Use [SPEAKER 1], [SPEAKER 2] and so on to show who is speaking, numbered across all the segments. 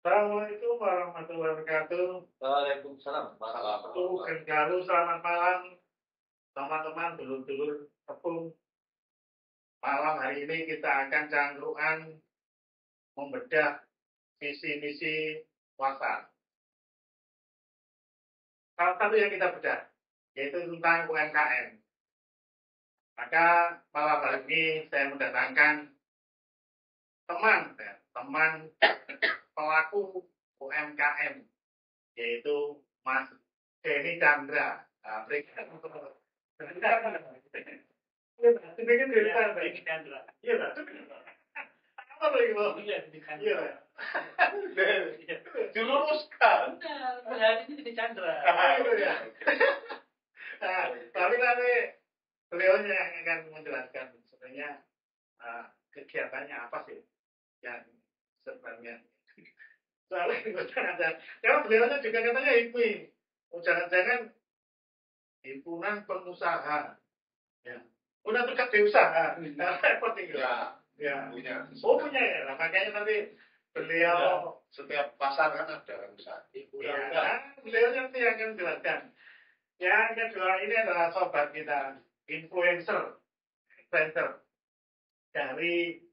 [SPEAKER 1] Assalamualaikum warahmatullahi wabarakatuh.
[SPEAKER 2] Waalaikumsalam warahmatullahi wabarakatuh.
[SPEAKER 1] Gengalu, selamat malam teman-teman dulur-dulur tepung. Malam hari ini kita akan cangkruan membedah visi misi puasa. Salah satu yang kita bedah yaitu tentang UMKM. Maka malam hari ini saya mendatangkan teman pelaku UMKM yaitu Mas Denny Chandra. Berikan Iya, apa lagi mau? Iya,
[SPEAKER 2] Diluruskan.
[SPEAKER 3] Hari ini jadi Chandra.
[SPEAKER 1] gitu ya. Nah, tapi nanti beliau yang akan menjelaskan sebenarnya kegiatannya apa sih yang sebenarnya. Soalnya ada, karena beliaunya juga katanya hipmi. Jangan-jangan himpunan pengusaha, ya, udah dekat di usaha, repot itu. Ya,
[SPEAKER 2] Punya.
[SPEAKER 1] punya ya. Nah, makanya nanti beliau
[SPEAKER 2] Setiap pasar kan ada usaha.
[SPEAKER 1] ya, beliau nanti akan menjelaskan. Yang kedua ini adalah sobat kita, influencer dari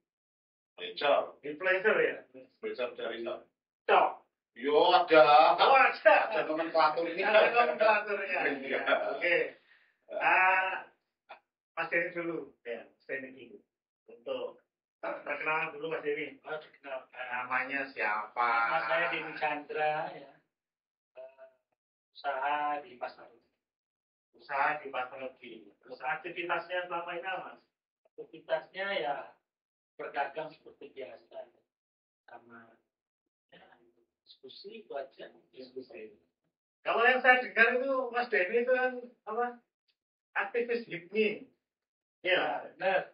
[SPEAKER 1] influencer ya.
[SPEAKER 2] Belajar dari
[SPEAKER 1] Cok.
[SPEAKER 2] Yo ada.
[SPEAKER 1] Oh, ada.
[SPEAKER 2] Ada nomenklaturnya.
[SPEAKER 1] Ada nomenklaturnya.
[SPEAKER 2] Iya.
[SPEAKER 1] Oke. Mas Denny dulu, ya, Mas Denny dulu. Untuk perkenalan dulu Mas Denny. Namanya siapa?
[SPEAKER 3] Nama saya Denny Chandra, ya. Usaha di pasar.
[SPEAKER 1] Usaha di Pasar Legi. Terus aktivitasnya selama ini apa, Mas?
[SPEAKER 3] Aktivitasnya ya berdagang seperti biasa, sama ya, diskusi itu aja.
[SPEAKER 1] Diskusi. Kalau yang saya dengar itu Mas Denny itu kan apa? Aktivis HIPMI. Ya,
[SPEAKER 3] benar.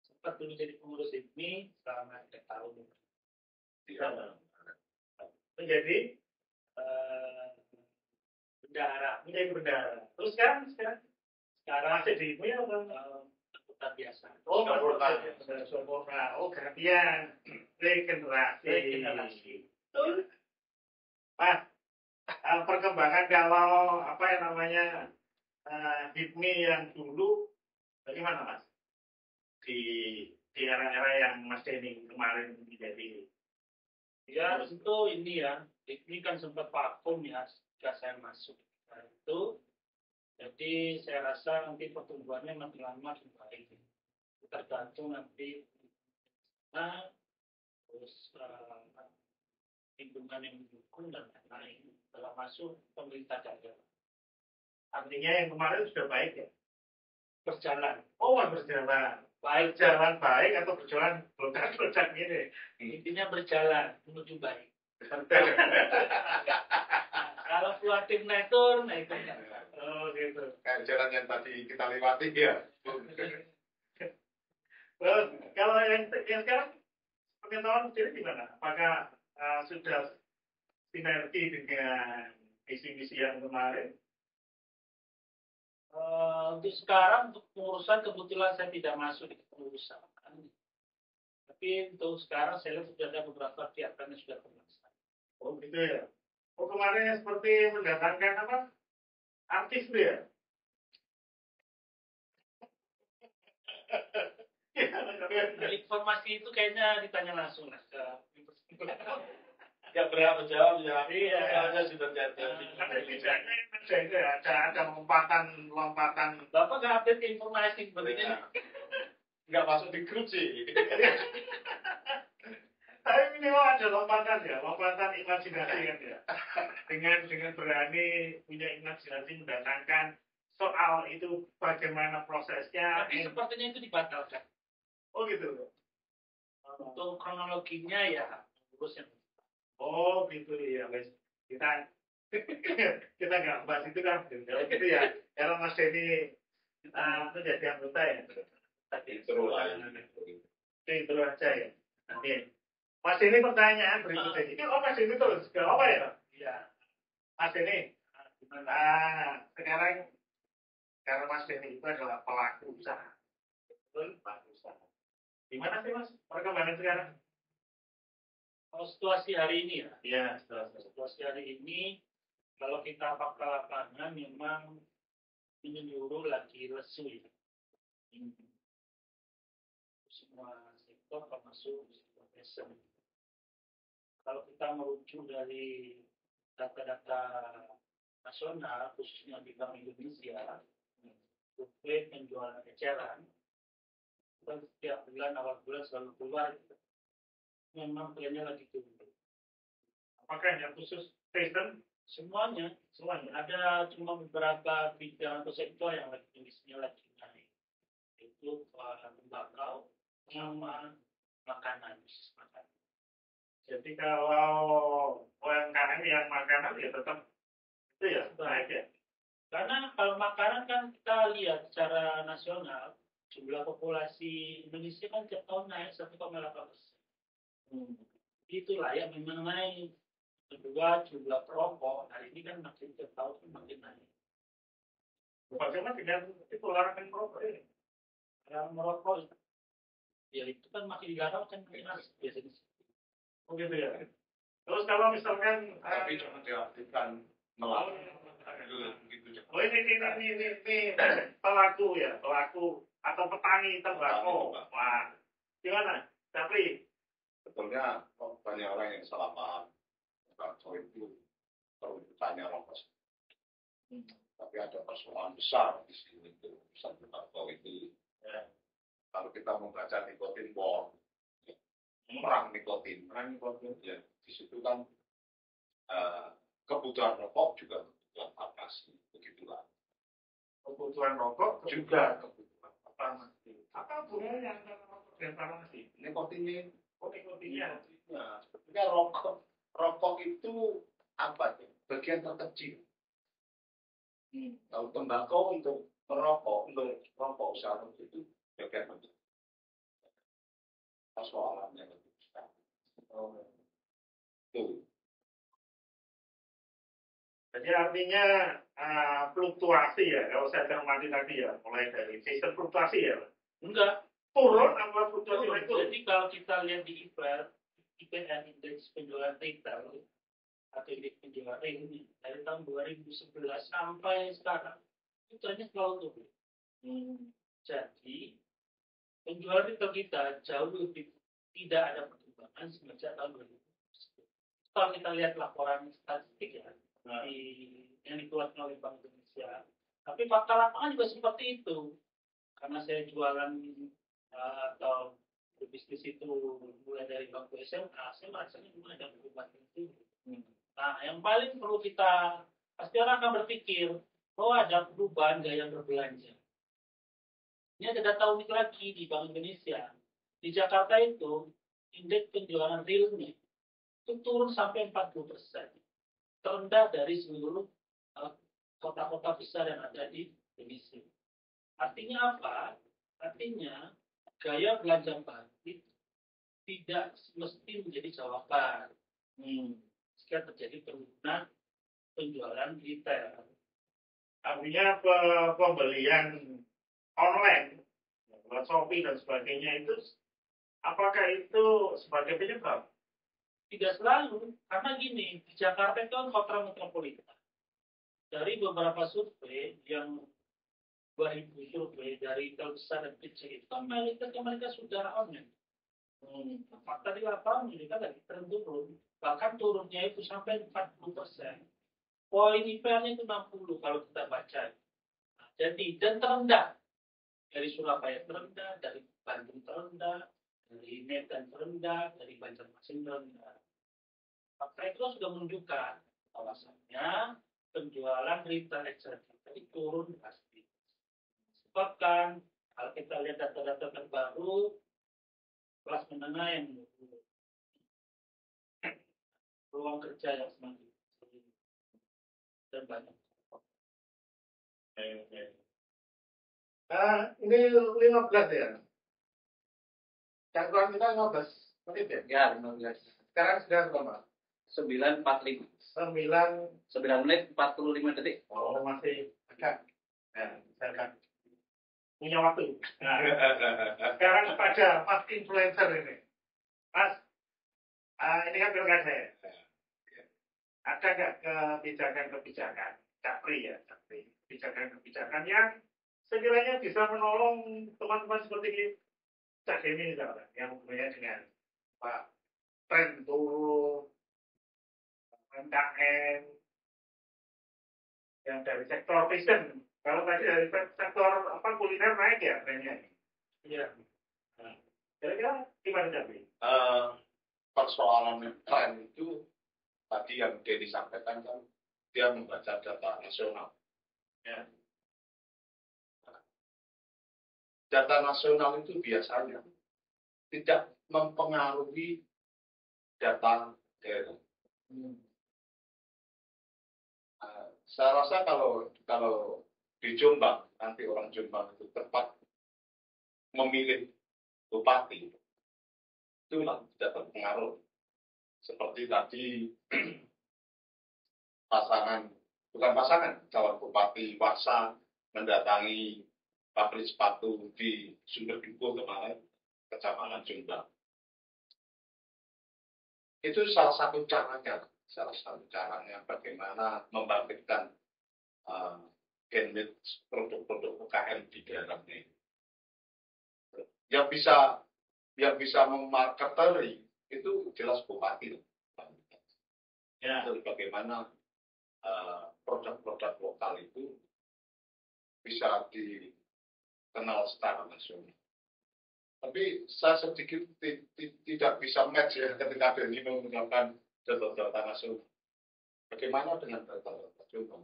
[SPEAKER 3] Sempat dulu jadi pengurus HIPMI selama 3 tahun.
[SPEAKER 1] Menjadi
[SPEAKER 3] Bendahara.
[SPEAKER 1] menjadi bendahara. Terus sekarang
[SPEAKER 3] Sekarang
[SPEAKER 1] masih di HIPMI apa?
[SPEAKER 3] anggota biasa.
[SPEAKER 1] Oh,
[SPEAKER 2] Sempurna.
[SPEAKER 1] Oh, gantian. Regenerasi.
[SPEAKER 3] Betul.
[SPEAKER 1] Mas, perkembangan kalau apa yang namanya HIPMI yang dulu bagaimana Mas? Di era-era yang Mas Denny kemarin menjadi
[SPEAKER 3] Ya tentu ini ya, ini kan sempat vakum ya sejak saya masuk. Nah, itu, jadi saya rasa nanti pertumbuhannya makin lama makin baik. Tergantung nanti terus lingkungan yang mendukung dan lain-lain dalam masuk pemerintah daerah
[SPEAKER 1] artinya yang kemarin sudah baik ya?
[SPEAKER 3] berjalan.
[SPEAKER 1] Oh, berjalan.
[SPEAKER 3] Baik,
[SPEAKER 1] Berjalan baik atau berjalan berjalan gini?
[SPEAKER 3] intinya berjalan menuju baik. Kalau keluar tim netur, nah itu enggak.
[SPEAKER 1] Oh gitu.
[SPEAKER 2] Kayak jalan yang tadi kita lewati ya.
[SPEAKER 1] Terus kalau yang sekarang pengetahuan sendiri gimana? Apakah sudah sinergi dengan misi-misi yang kemarin?
[SPEAKER 3] Untuk sekarang untuk pengurusan kebetulan saya tidak masuk di pengurusan. Tapi untuk sekarang saya lihat sudah ada beberapa kegiatan yang sudah terlaksana.
[SPEAKER 1] Oh gitu ya. Oh kemarin seperti mendatangkan apa? Artis tuh ya?
[SPEAKER 3] Informasi itu kayaknya ditanya langsung lah ke
[SPEAKER 2] Gak berapa jawab ya.
[SPEAKER 1] Iya.
[SPEAKER 2] Hanya sudah jadi.
[SPEAKER 1] Tapi tidaknya ada itu ya, ada lompatan.
[SPEAKER 3] Bapak nggak update informasi sebenarnya.
[SPEAKER 2] Nggak masuk di grup sih.
[SPEAKER 1] Tapi minimal ada lompatan imajinasi kan ya. Dengan berani punya imajinasi mendatangkan soal itu bagaimana prosesnya.
[SPEAKER 3] Tapi sepertinya itu dibatalkan.
[SPEAKER 1] Oh gitu.
[SPEAKER 3] Untuk kronologinya ya urus yang.
[SPEAKER 1] Oh gitu ya, guys. Kita nggak bahas itu kan. Kalau gitu ya, kalau Mas Denny menjadi anggota ya. Tadi itu aja ya. Oke. Mas Denny pertanyaan berikutnya. Ini Mas Denny terus ke apa ya?
[SPEAKER 3] Iya.
[SPEAKER 1] Mas Denny. Sekarang karena Mas Denny itu adalah pelaku usaha. Betul, pelaku usaha. Gimana sih Mas perkembangan sekarang?
[SPEAKER 3] Kalau situasi hari ini ya,
[SPEAKER 1] Iya, setelah
[SPEAKER 3] situasi hari ini, kalau kita fakta lapangan memang menyeluruh lagi lesu ya. Semua sektor termasuk sektor fashion. Kalau kita merujuk dari data-data nasional, khususnya di Bank Indonesia, survei penjualan eceran, setiap bulan awal bulan selalu keluar, memang trennya lagi turun.
[SPEAKER 1] apakah yang khusus fashion?
[SPEAKER 3] Semuanya ada cuma beberapa bidang atau sektor yang lagi kondisinya lagi naik, itu tembakau sama makanan.
[SPEAKER 1] Jadi kalau UMKM yang makanan ya tetap itu ya naik ya.
[SPEAKER 3] Karena kalau makanan kan kita lihat secara nasional, jumlah populasi Indonesia kan tiap tahun naik 1,8%. Itulah yang memang naik. Kedua, jumlah perokok hari ini kan makin tiap tahun makin naik.
[SPEAKER 1] Bagaimana dengan itu larangan merokok ini?
[SPEAKER 3] Yang merokok, ya itu kan makin dilarang kan makin asik biasanya.
[SPEAKER 1] Oh gitu ya. Terus kalau misalkan
[SPEAKER 2] Tapi jangan diaktifkan melalui gitu.
[SPEAKER 1] oh ini pelaku ya, pelaku atau petani tembakau. Wah, gimana? Tapi
[SPEAKER 2] Sebetulnya banyak orang yang salah paham. Tembakau itu perebutannya rokok. Tapi ada persoalan besar di sini itu. Urusan tembakau itu.
[SPEAKER 1] ya,
[SPEAKER 2] Kalau kita membaca nikotin bom, perang nikotin, ya di situ kan kebutuhan rokok juga kebutuhan farmasi, begitulah.
[SPEAKER 1] kebutuhan rokok
[SPEAKER 2] Juga kebutuhan
[SPEAKER 1] farmasi. Apa hubungannya antara rokok dan farmasi?
[SPEAKER 2] nikotinnya.
[SPEAKER 1] Oh, nikotinnya.
[SPEAKER 2] Nah, sebetulnya rokok itu apa ya? Bagian terkecil. Kalau tembakau untuk merokok, untuk rokok usaha itu bagian terkecil. Persoalannya lebih besar. Tuh.
[SPEAKER 1] Jadi artinya fluktuasi ya, kalau saya cermati tadi ya, mulai dari season fluktuasi ya.
[SPEAKER 3] Enggak.
[SPEAKER 1] Turun apa fluktuasi
[SPEAKER 3] Turun.
[SPEAKER 1] itu?
[SPEAKER 3] Jadi kalau kita lihat di IPR, indeks penjualan retail atau indeks penjualan real dari tahun 2011 sampai sekarang, itu trennya selalu turun. Jadi penjualan retail kita jauh lebih tidak ada perkembangan semenjak tahun 2010. Kalau kita lihat laporan statistik ya, yang dikeluarkan oleh Bank Indonesia. Tapi fakta lapangan juga seperti itu. Karena saya jualan atau berbisnis itu mulai dari bangku SMA, saya merasanya mulai ada perubahan itu. Nah, yang paling perlu kita, pasti orang akan berpikir, oh ada perubahan gaya berbelanja. Ini ada data unik lagi di Bank Indonesia. Di Jakarta itu, indeks penjualan realnya itu turun sampai 40%. Terendah dari seluruh kota-kota besar yang ada di Indonesia. Artinya apa? Artinya gaya belanja balik tidak mesti menjadi jawaban. Jika terjadi penurunan penjualan retail.
[SPEAKER 1] Artinya pembelian online, Shopee dan sebagainya itu, apakah itu sebagai penyebab?
[SPEAKER 3] Tidak selalu, karena gini, di Jakarta itu kan kota metropolitan. Dari beberapa survei yang 2000 survei dari terbesar dan kecil itu kan mereka sudah online. Fakta di lapangan mereka lagi tren turun, bahkan turunnya itu sampai 40%. Poin IPR-nya itu 60 kalau kita baca. Nah, jadi dan terendah dari Surabaya terendah, dari Bandung terendah, dari Medan terendah, dari Banjarmasin terendah. Fakta itu sudah menunjukkan bahwasannya penjualan retail eksternal tadi turun drastis. Sebab kan kalau kita lihat data-data terbaru, kelas menengah yang peluang kerja yang semakin dan banyak.
[SPEAKER 1] Ini 15 ya. Cangkuan kita 15 menit ya?
[SPEAKER 4] Ya, 15.
[SPEAKER 1] Sekarang sudah berapa?
[SPEAKER 4] 9.45.
[SPEAKER 1] 9.
[SPEAKER 4] 9 menit 45 detik.
[SPEAKER 1] Oh, masih agak. Ya, saya kan punya waktu. Nah, sekarang pada Mas influencer ini. Mas, ini kan pilkada ya. Ada nggak kebijakan-kebijakan, Capri ya, Capri, kebijakan-kebijakan yang sekiranya bisa menolong teman-teman seperti Cak Demi misalnya, yang hubungannya dengan Pak tren turun, UMKM, yang dari sektor fashion. Kalau tadi dari sektor kuliner naik ya trennya.
[SPEAKER 3] Iya.
[SPEAKER 1] Nah, kira-kira gimana Capri?
[SPEAKER 2] Persoalan tren itu tadi yang Denny sampaikan kan dia membaca data nasional.
[SPEAKER 1] Ya.
[SPEAKER 2] Data nasional itu biasanya tidak mempengaruhi data daerah. Saya rasa kalau di Jombang nanti orang Jombang itu tepat memilih bupati itu tidak berpengaruh. Seperti tadi calon bupati Waksa mendatangi pabrik sepatu di Sumber Dukuh kemarin, Kecamatan Jombang. Itu salah satu caranya bagaimana membangkitkan genit produk-produk UKM di daerahnya. Yang bisa memarketeri itu jelas bupati.
[SPEAKER 1] Ya.
[SPEAKER 2] Jadi bagaimana produk-produk lokal itu bisa dikenal secara nasional. Tapi saya sedikit tidak bisa match ya ketika Denny menggunakan data nasional. Bagaimana dengan data nasional?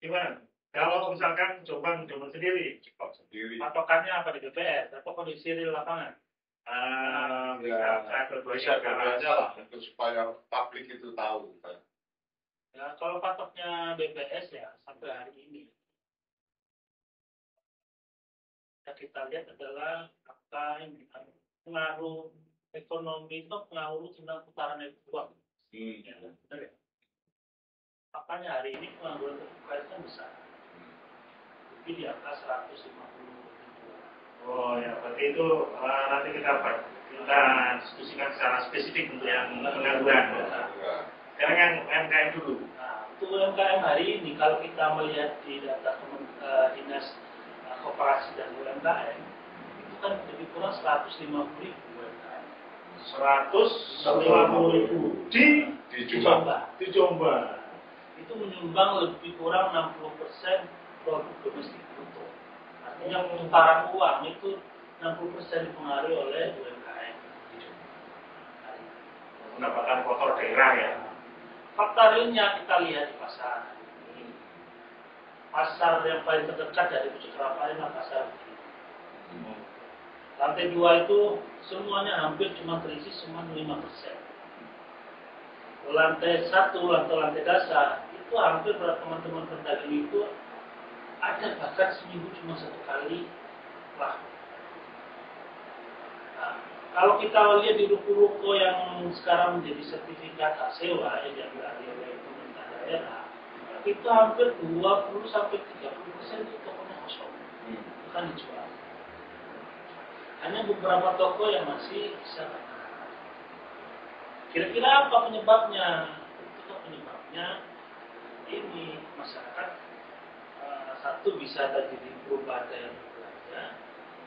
[SPEAKER 1] Gimana? Kalau misalkan Jombang sendiri,
[SPEAKER 3] Patokannya apa di BPS atau kondisi di lapangan?
[SPEAKER 2] Bisa aja lah untuk supaya publik itu tahu.
[SPEAKER 3] Ya, kalau patoknya BPS ya sampai hari ini yang kita lihat adalah apa yang pengaruh ekonomi itu pengaruh tentang putaran uang. Ya, benar ya? Makanya hari ini pengangguran terbuka itu besar. Lebih di atas 150 ribu.
[SPEAKER 1] Oh ya, berarti itu nanti kita diskusikan secara spesifik untuk yang pengangguran. Sekarang yang UMKM dulu.
[SPEAKER 3] Nah, untuk UMKM hari ini kalau kita melihat di data Dinas Koperasi dan UMKM itu kan lebih kurang 150 ribu UMKM.
[SPEAKER 1] 150 ribu di Jombang.
[SPEAKER 3] Itu menyumbang lebih kurang 60% produk domestik bruto. Artinya putaran uang itu 60% dipengaruhi oleh UMKM.
[SPEAKER 1] Pendapatan kotor daerah ya.
[SPEAKER 3] Fakta realnya kita lihat di pasar. Pasar yang paling terdekat dari Pucuk Kelapa adalah pasar. Lantai 2 itu semuanya hampir cuma terisi cuma 5%. Lantai 1, lantai dasar itu hampir pada teman-teman pedagang itu ada bahkan seminggu cuma 1 kali lah. Nah, kalau kita lihat di ruko-ruko yang sekarang menjadi sertifikat hak sewa yang diambil oleh pemerintah daerah, itu hampir 20-30% itu tokonya kosong, bukan dijual. Hanya beberapa toko yang masih bisa. Kira-kira apa penyebabnya? Itu penyebabnya ini masyarakat satu bisa terjadi perubahan daya berbelanja,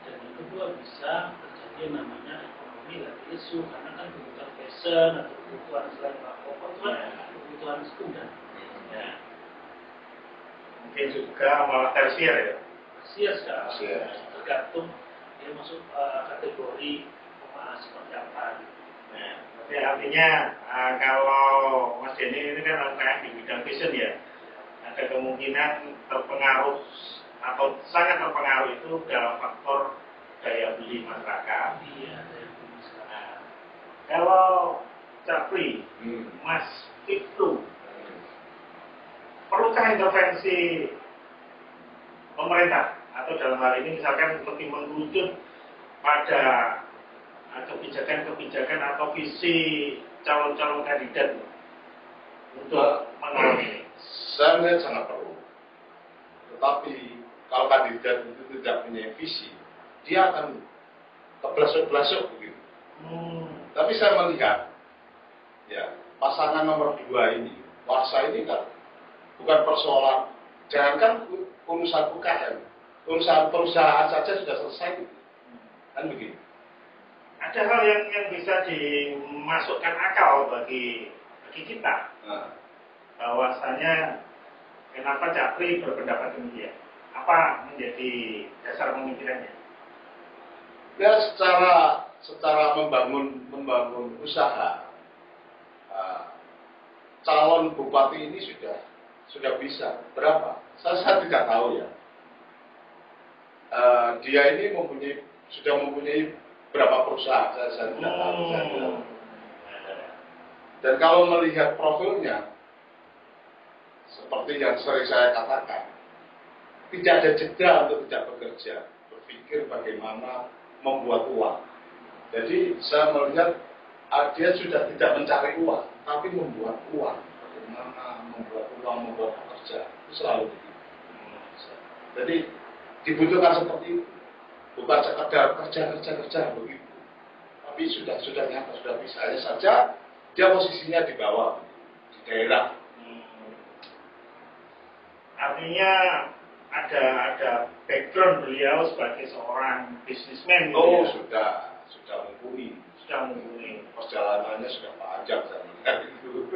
[SPEAKER 3] dan yang kedua bisa terjadi yang namanya ekonomi lagi lesu karena kan kebutuhan fashion atau kebutuhan selain pokok itu kan kebutuhan sekunder. Ya.
[SPEAKER 1] Mungkin juga malah tersier ya.
[SPEAKER 3] Tersier sekarang tergantung dia masuk kategori seperti apa.
[SPEAKER 1] Nah, jadi artinya kalau Mas Denny ini kan UMKM di bidang fashion ya, ada kemungkinan terpengaruh atau sangat terpengaruh itu dalam faktor daya beli masyarakat.
[SPEAKER 3] Iya, daya beli masyarakat.
[SPEAKER 1] Nah, kalau Capri, Mas itu perlukah intervensi pemerintah atau dalam hal ini misalkan lebih mengerucut pada kebijakan-kebijakan atau visi calon-calon kandidat untuk menangani ini?
[SPEAKER 2] Saya melihat sangat perlu. Tetapi kalau kandidat itu tidak punya visi, dia akan keblasuk-blasuk begitu. Tapi saya melihat, ya pasangan nomor 2 ini, Warsa ini kan bukan persoalan, jangankan urusan UKM, urusan perusahaan saja sudah selesai, kan begitu.
[SPEAKER 1] Ada hal yang bisa dimasukkan akal bagi kita, bahwasanya kenapa Capri berpendapat demikian? Apa menjadi dasar pemikirannya?
[SPEAKER 2] Ya secara membangun usaha, calon bupati ini sudah bisa berapa? Saya tidak tahu ya. Dia ini sudah mempunyai berapa perusahaan, saya tidak tahu. Dan kalau melihat profilnya, seperti yang sering saya katakan, tidak ada jeda untuk tidak bekerja, berpikir bagaimana membuat uang. Jadi saya melihat dia sudah tidak mencari uang, tapi membuat uang. Bagaimana membuat uang, membuat pekerja, itu selalu begitu. Jadi dibutuhkan seperti itu. Bukan sekedar kerja begitu, tapi sudah nyata, sudah bisa. Hanya saja dia posisinya di bawah, di daerah.
[SPEAKER 1] Artinya ada background beliau sebagai seorang bisnismen.
[SPEAKER 2] Oh ya? sudah mumpuni. Perjalanannya sudah panjang saya itu.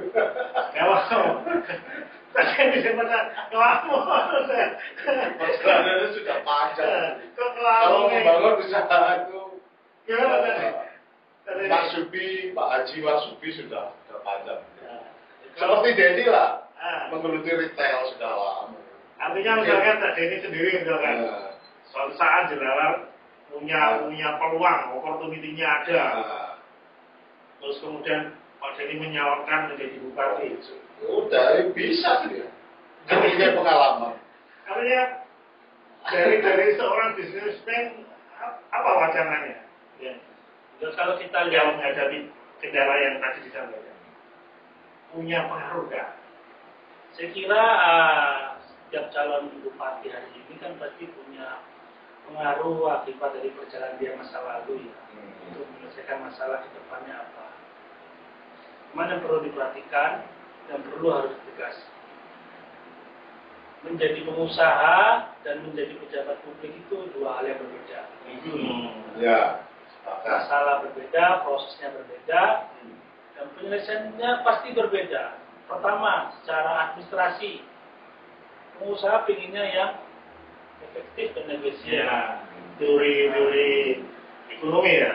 [SPEAKER 2] Perjalanannya sudah panjang. Kalau membangun usaha itu, Pak Subi, Pak Haji Wasubi sudah panjang. Seperti Denny lah, menggeluti retail sudah lama.
[SPEAKER 1] Artinya misalkan Pak Denny sendiri misalkan, suatu saat Jerawat punya peluang, opportunity-nya ada. Terus kemudian Pak Denny menyalurkan menjadi bupati.
[SPEAKER 2] Udah bisa dia. Punya pengalaman.
[SPEAKER 1] Artinya dari seorang bisnismen apa wacananya? Ya.
[SPEAKER 3] Terus kalau kita
[SPEAKER 1] Yang
[SPEAKER 3] lihat
[SPEAKER 1] menghadapi kendala yang tadi disampaikan, punya pengaruh nggak?
[SPEAKER 3] Saya kira setiap calon bupati hari ini kan pasti punya pengaruh akibat dari perjalanan dia masa lalu ya, untuk menyelesaikan masalah ke depannya apa. Mana yang perlu diperhatikan dan perlu harus tegas. Menjadi pengusaha dan menjadi pejabat publik itu dua hal yang berbeda.
[SPEAKER 2] Ya.
[SPEAKER 3] Masalah berbeda, prosesnya berbeda, dan penyelesaiannya pasti berbeda. Pertama, secara administrasi, pengusaha pinginnya yang efektif dan efisien.
[SPEAKER 1] Ya, teori ekonomi ya.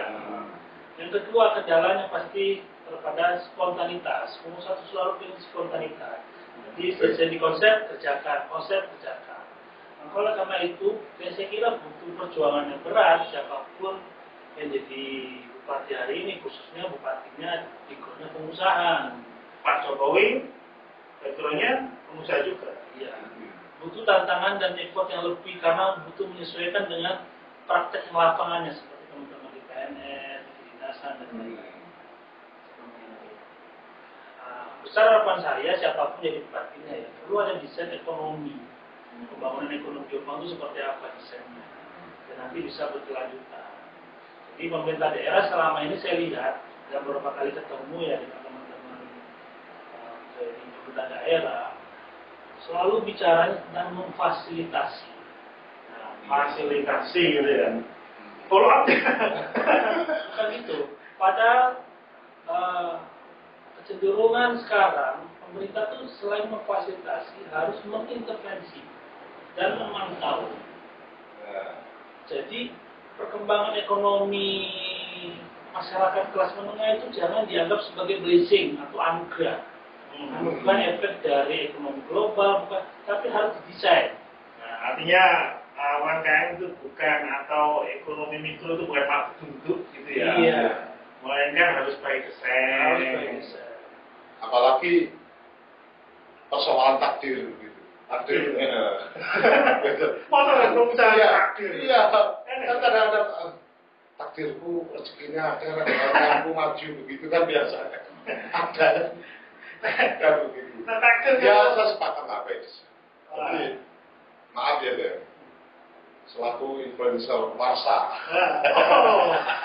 [SPEAKER 3] Yang kedua, kendalanya pasti terhadap spontanitas. Pengusaha itu selalu ingin spontanitas. Jadi selesai di konsep, kerjakan. Nah, kalau karena itu, saya kira butuh perjuangan yang berat siapapun yang jadi bupati hari ini, khususnya bupatinya backgroundnya pengusaha.
[SPEAKER 1] Pak Jokowi backgroundnya pengusaha juga.
[SPEAKER 3] Iya. Butuh tantangan dan effort yang lebih karena butuh menyesuaikan dengan praktek lapangannya seperti teman-teman di PNS, di dinasan dan lain-lain. Besar harapan saya siapapun jadi bupatinya ya perlu ada desain ekonomi, pembangunan ekonomi Jombang itu seperti apa desainnya, dan nanti bisa berkelanjutan. Jadi pemerintah daerah selama ini saya lihat dan beberapa kali ketemu ya dengan teman-teman dari pemerintah daerah selalu bicara tentang memfasilitasi.
[SPEAKER 1] Fasilitasi gitu ya. Follow up.
[SPEAKER 3] Bukan itu. Padahal kecenderungan sekarang pemerintah tuh selain memfasilitasi harus mengintervensi dan memantau. Jadi perkembangan ekonomi masyarakat kelas menengah itu jangan dianggap sebagai blessing atau anugerah. Bukan efek dari ekonomi global, bukan, tapi harus didesain.
[SPEAKER 1] Nah, artinya UMKM itu bukan, atau ekonomi mikro itu bukan hal bentuk gitu ya.
[SPEAKER 3] Iya.
[SPEAKER 1] Melainkan harus by design.
[SPEAKER 2] Apalagi persoalan takdir gitu. Takdir.
[SPEAKER 1] Masa belum bisa takdir?
[SPEAKER 2] Iya. Kan kadang-kadang takdirku rezekinya ada, aku maju begitu kan biasa. Ada. Kan begitu.
[SPEAKER 1] Nah, takdir
[SPEAKER 2] Ya saya sepakat apa itu. Tapi maaf ya deh. Selaku influencer Warsa.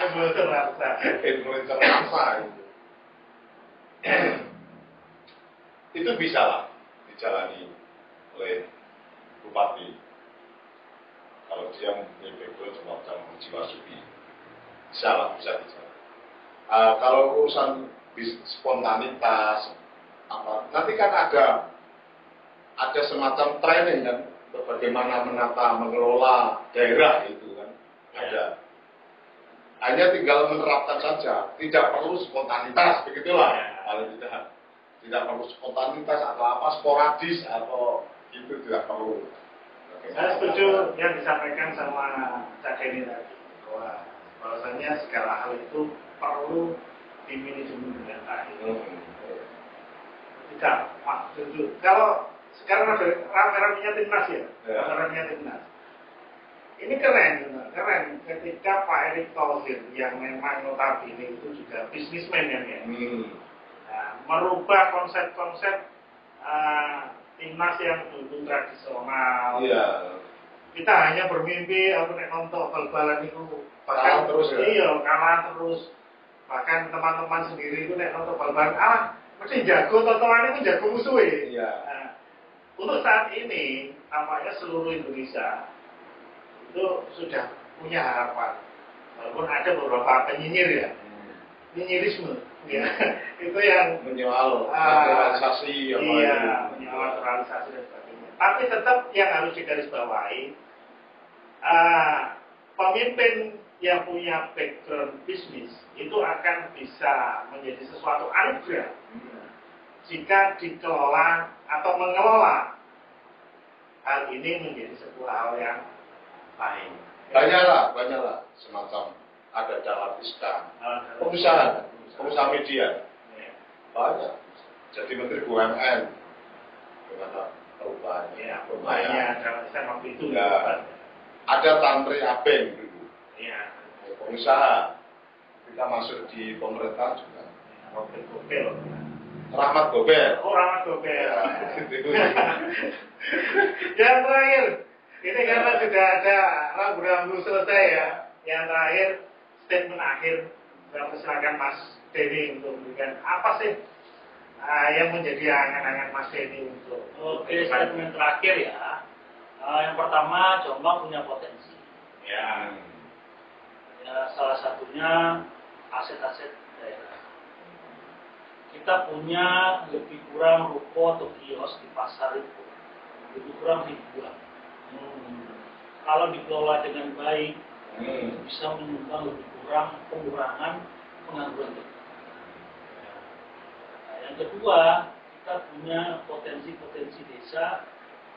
[SPEAKER 1] influencer rasa.
[SPEAKER 2] Influencer rasa itu. Itu bisa lah dijalani oleh bupati kalau dia mempunyai background semacam jiwa suki, bisa lah, bisa dijalani. Kalau urusan spontanitas nanti kan ada semacam training kan bagaimana menata mengelola daerah itu kan ada. Hanya tinggal menerapkan saja, tidak perlu spontanitas, begitulah. Kalau tidak perlu spontanitas atau apa sporadis atau itu tidak perlu.
[SPEAKER 1] Saya setuju yang disampaikan sama Cak Denny tadi bahwasanya segala hal itu perlu dimanajemen dengan baik. Tidak, jujur. Kalau sekarang ada rame-ramenya timnas ya, rame-ramenya timnas. Ini keren ketika Pak Erick Thohir yang memang notabene itu juga bisnismen ya. Nah, merubah konsep-konsep timnas yang dulu tradisional.
[SPEAKER 2] Iya.
[SPEAKER 1] Kita hanya bermimpi aku nek nonton bal-balan itu
[SPEAKER 2] kalah terus ya.
[SPEAKER 1] Iya, kalah terus. Bahkan teman-teman sendiri itu nek nonton bal-balan mesti jago totoan itu jago musuh ya.
[SPEAKER 2] Iya.
[SPEAKER 1] Nah, untuk saat ini tampaknya seluruh Indonesia itu sudah punya harapan. Walaupun ada beberapa penyinyir ya. Nyinyirisme ya. Itu yang
[SPEAKER 2] menyoal naturalisasi
[SPEAKER 1] menyoal naturalisasi dan sebagainya. Tapi tetap yang harus digarisbawahi pemimpin yang punya background bisnis itu akan bisa menjadi sesuatu anugerah jika dikelola atau mengelola hal ini menjadi sebuah hal yang baik.
[SPEAKER 2] Banyaklah semacam ada dalam iska pengusaha media banyak. Jadi Menteri BUMN bagaimana perubahannya
[SPEAKER 1] lumayan dalam iska waktu itu
[SPEAKER 2] ya. Ada Tantri Abeng dulu pengusaha kita masuk di pemerintah juga Rahmat Gobel.
[SPEAKER 1] Rahmat Gobel. Yang terakhir ini karena sudah ada rambu-rambu selesai ya. Yang terakhir statement akhir saya persilakan Mas Denny untuk memberikan apa sih yang menjadi angan-angan Mas Denny untuk
[SPEAKER 3] statement terakhir ya. Yang pertama Jombang punya potensi.
[SPEAKER 1] Ya,
[SPEAKER 3] salah satunya aset-aset daerah. Kita punya lebih kurang ruko atau kios di pasar itu lebih kurang ribuan. Kalau dikelola dengan baik, bisa menyumbang lebih kurang pengurangan pengangguran. Yang kedua, kita punya potensi-potensi desa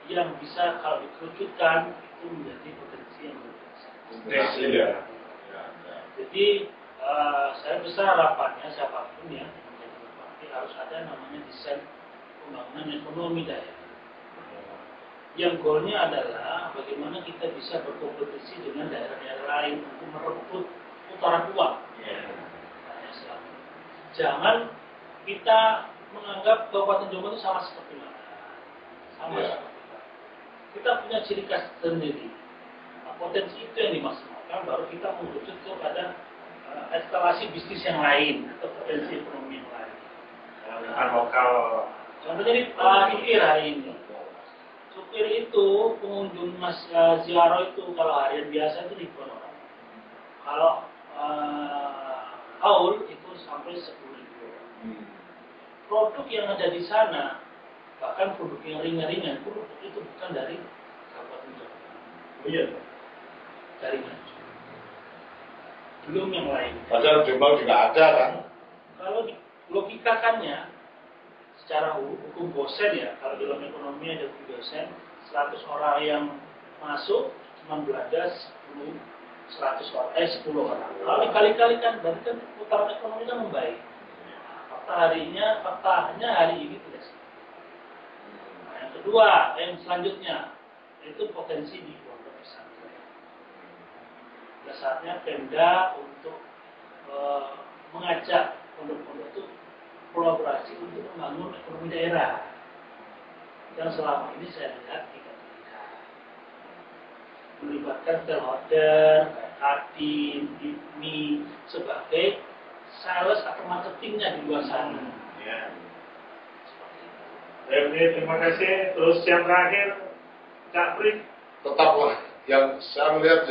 [SPEAKER 3] yang bisa kalau dikerucutkan itu menjadi potensi yang luar biasa. Jadi saya besar harapannya siapapun ya menjadi bupati harus ada namanya desain pembangunan ekonomi daerah. Yang goalnya adalah bagaimana kita bisa berkompetisi dengan daerah-daerah lain untuk merebut putaran uang. Jangan kita menganggap Kabupaten Jombang itu sama seperti mana. Seperti mana. Kita punya ciri khas sendiri. Nah, potensi itu yang dimaksimalkan, baru kita merujuk kepada eskalasi bisnis yang lain atau potensi ekonomi yang lain.
[SPEAKER 1] Dengan lokal.
[SPEAKER 3] Contohnya di Supir hari ini. Supir itu pengunjung ziarah itu kalau harian biasa itu ribuan orang. Kalau haul itu sampai 10.000 orang. Produk yang ada di sana, bahkan produk yang ringan-ringan, produk itu bukan dari Kabupaten Jombang.
[SPEAKER 1] Iya.
[SPEAKER 3] Dari Nganjuk. Belum yang lain.
[SPEAKER 2] Padahal Jombang juga ada kan?
[SPEAKER 3] Kalau logikakannya, secara hukum Gosen ya, kalau dalam ekonomi ada hukum Gosen, 100 orang yang masuk cuma belanja 10 orang. Kalau dikali-kalikan berarti kan putaran ekonomi kan membaik. Faktanya hari ini tidak sih. Nah, yang kedua, yang selanjutnya itu potensi di pondok pesantren. Pada saatnya Pemda untuk mengajak pondok-pondok itu kolaborasi untuk membangun ekonomi daerah. Yang selama ini saya lihat tidak terlihat. Melibatkan stakeholder, Kadin, IPMI, sebagai sales atau marketingnya di luar sana.
[SPEAKER 1] Ya. Terima kasih. Terus yang terakhir, Kak Pri.
[SPEAKER 2] Tetaplah yang saya melihat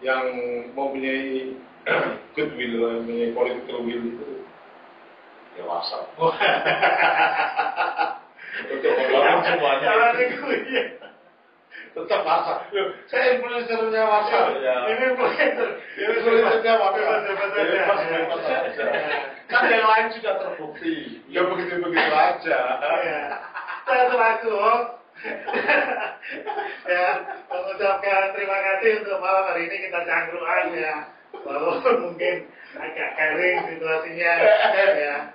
[SPEAKER 2] yang mempunyai goodwill, mempunyai political will itu dewasa. Untuk membangun semuanya. Tetap masa. Saya influencernya masa.
[SPEAKER 1] Ini influencer.
[SPEAKER 2] Influencernya masa.
[SPEAKER 1] Bebas
[SPEAKER 2] aja. Kan yang lain sudah terbukti. Ya begitu-begitu aja.
[SPEAKER 1] Saya selaku ya mengucapkan terima kasih untuk malam hari ini kita cangkruan ya, walaupun mungkin agak garing situasinya ya,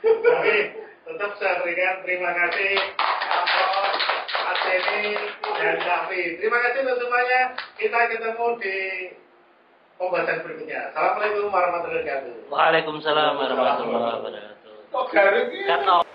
[SPEAKER 1] tapi tetap saya berikan terima kasih Mas Denny dan Kavi. Terima kasih untuk semuanya. Kita ketemu di pembahasan berikutnya. Assalamualaikum warahmatullahi wabarakatuh.
[SPEAKER 3] Waalaikumsalam warahmatullahi wabarakatuh.
[SPEAKER 2] Kok garing ya?